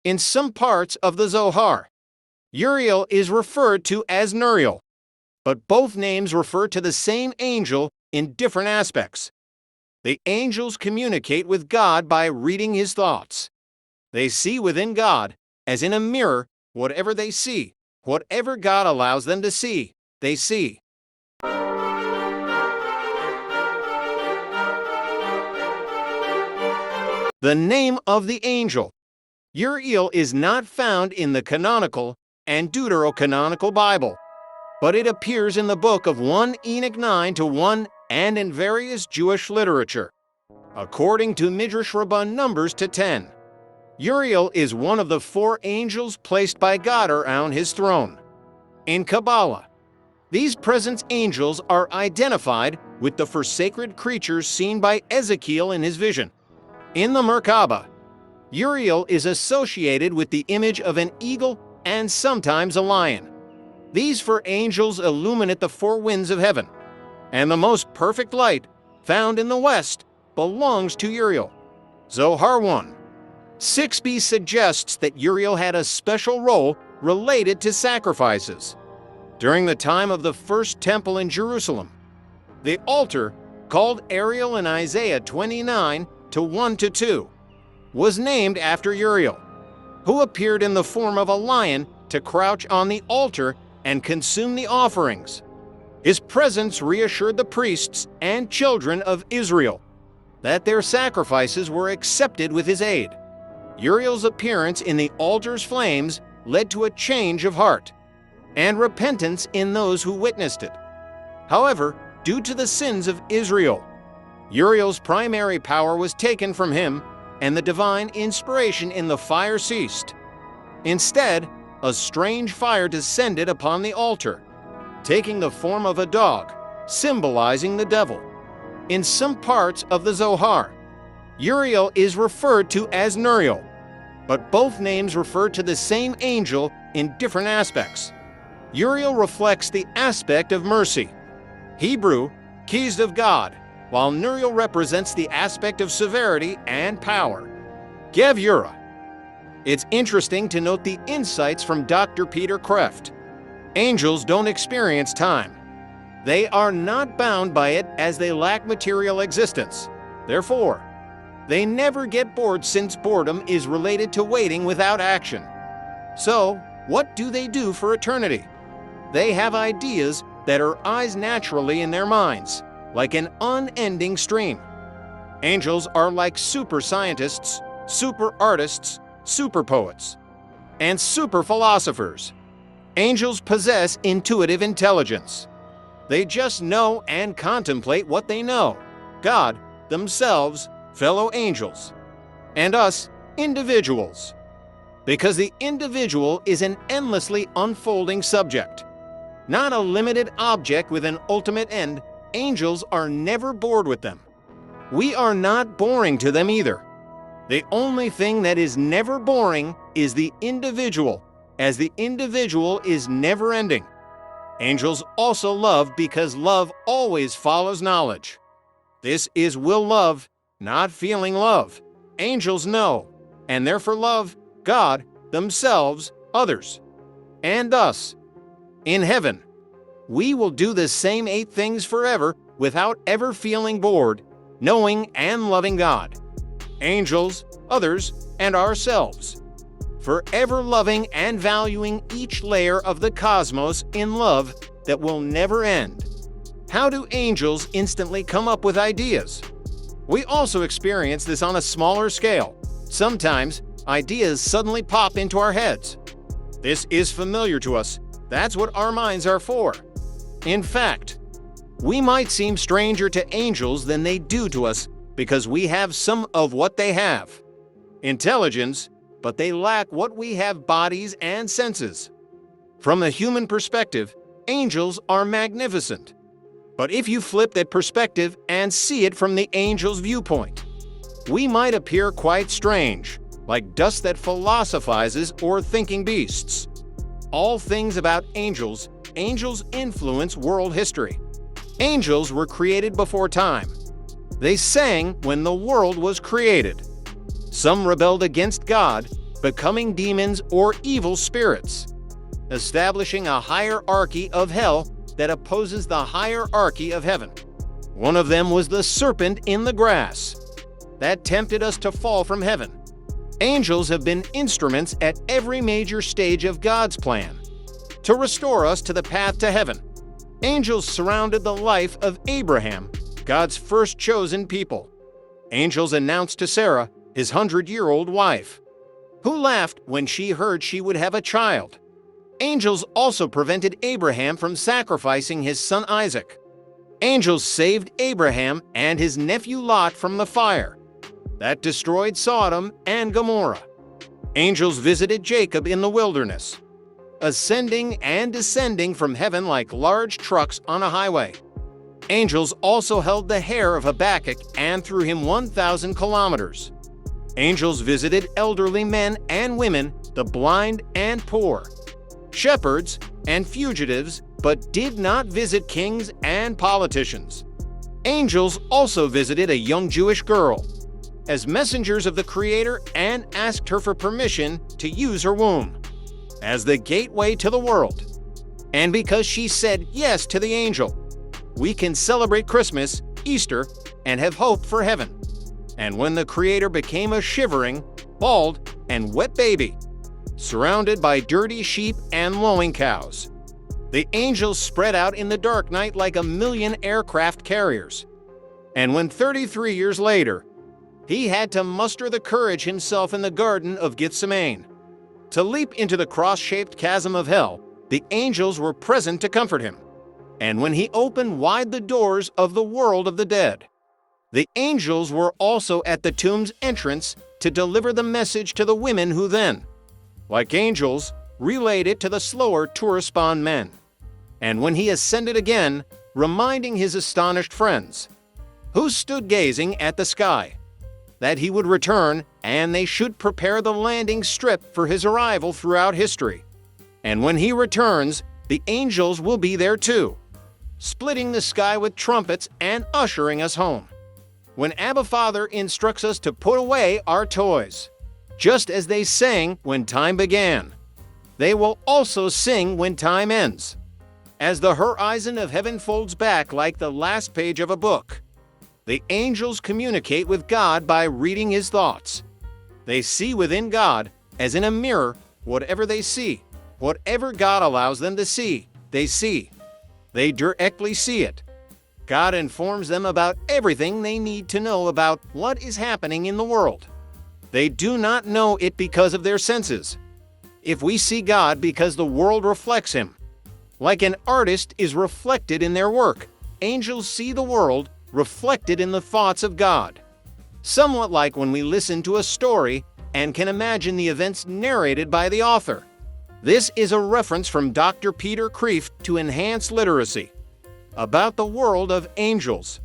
In some parts of the Zohar, Uriel is referred to as Uriel, but both names refer to the same angel in different aspects. The angels communicate with God by reading his thoughts. They see within God, as in a mirror, whatever they see, whatever God allows them to see, they see. The name of the angel. Uriel is not found in the Canonical and Deuterocanonical Bible, but it appears in the book of 1 Enoch 9-1 and in various Jewish literature. According to Midrash Rabbah Numbers 10, Uriel is one of the 4 angels placed by God around his throne. In Kabbalah, these presence angels are identified with the 4 sacred creatures seen by Ezekiel in his vision. In the Merkabah, Uriel is associated with the image of an eagle and sometimes a lion. These 4 angels illuminate the 4 winds of heaven, and the most perfect light, found in the west, belongs to Uriel. Zohar 1:6b suggests that Uriel had a special role related to sacrifices. During the time of the first temple in Jerusalem, the altar, called Uriel in Isaiah 29:1-2, was named after Uriel, who appeared in the form of a lion to crouch on the altar and consume the offerings. His presence reassured the priests and children of Israel that their sacrifices were accepted with his aid. Uriel's appearance in the altar's flames led to a change of heart and repentance in those who witnessed it. However, due to the sins of Israel, Uriel's primary power was taken from him, and the divine inspiration in the fire ceased. Instead, a strange fire descended upon the altar, taking the form of a dog, symbolizing the devil. In some parts of the Zohar, Uriel is referred to as Uriel, but both names refer to the same angel in different aspects. Uriel reflects the aspect of mercy, Hebrew, keys of God, while Uriel represents the aspect of severity and power, Gevurah. It's interesting to note the insights from Dr. Peter Kreeft. Angels don't experience time. They are not bound by it as they lack material existence. Therefore, they never get bored since boredom is related to waiting without action. So, what do they do for eternity? They have ideas that arise naturally in their minds, like an unending stream. Angels are like super scientists, super artists, super poets, and super philosophers. Angels possess intuitive intelligence. They just know and contemplate what they know. God, themselves, fellow angels, and us, individuals. Because the individual is an endlessly unfolding subject, not a limited object with an ultimate end. Angels are never bored with them. We are not boring to them either. The only thing that is never boring is the individual, as the individual is never ending. Angels also love because love always follows knowledge. This is will love, not feeling love. Angels know, and therefore love God, themselves, others, and us. In heaven, we will do the same 8 things forever without ever feeling bored, knowing and loving God, angels, others, and ourselves, forever loving and valuing each layer of the cosmos in love that will never end. How do angels instantly come up with ideas? We also experience this on a smaller scale. Sometimes, ideas suddenly pop into our heads. This is familiar to us. That's what our minds are for. In fact, we might seem stranger to angels than they do to us because we have some of what they have. Intelligence, but they lack what we have: bodies and senses. From the human perspective, angels are magnificent. But if you flip that perspective and see it from the angel's viewpoint, we might appear quite strange, like dust that philosophizes or thinking beasts. All things about angels influence world history. Angels were created before time. They sang when the world was created. Some rebelled against God, becoming demons or evil spirits, establishing a hierarchy of hell that opposes the hierarchy of heaven. One of them was the serpent in the grass that tempted us to fall from heaven. Angels have been instruments at every major stage of God's plan to restore us to the path to heaven. Angels surrounded the life of Abraham, God's first chosen people. Angels announced to Sarah, his 100-year-old wife, who laughed when she heard she would have a child. Angels also prevented Abraham from sacrificing his son Isaac. Angels saved Abraham and his nephew Lot from the fire that destroyed Sodom and Gomorrah. Angels visited Jacob in the wilderness, ascending and descending from heaven like large trucks on a highway. Angels also held the hair of Habakkuk and threw him 1,000 kilometers. Angels visited elderly men and women, the blind and poor, shepherds and fugitives, but did not visit kings and politicians. Angels also visited a young Jewish girl as messengers of the Creator and asked her for permission to use her womb as the gateway to the world. And because she said yes to the angel, we can celebrate Christmas, Easter, and have hope for heaven. And when the Creator became a shivering, bald, and wet baby, surrounded by dirty sheep and lowing cows, the angels spread out in the dark night like 1,000,000 aircraft carriers. And when 33 years later, he had to muster the courage himself in the Garden of Gethsemane to leap into the cross-shaped chasm of hell, the angels were present to comfort him. And when he opened wide the doors of the world of the dead, the angels were also at the tomb's entrance to deliver the message to the women who then, like angels, relayed it to the slower to respond men. And when he ascended again, reminding his astonished friends, who stood gazing at the sky, that he would return and they should prepare the landing strip for his arrival throughout history. And when he returns, the angels will be there too, splitting the sky with trumpets and ushering us home. When Abba Father instructs us to put away our toys, just as they sang when time began, they will also sing when time ends. As the horizon of heaven folds back like the last page of a book, the angels communicate with God by reading His thoughts. They see within God, as in a mirror, whatever they see. Whatever God allows them to see, they see. They directly see it. God informs them about everything they need to know about what is happening in the world. They do not know it because of their senses. If we see God because the world reflects Him, like an artist is reflected in their work, angels see the world reflected in the thoughts of God. Somewhat like when we listen to a story and can imagine the events narrated by the author. This is a reference from Dr. Peter Kreeft to enhance literacy about the world of angels.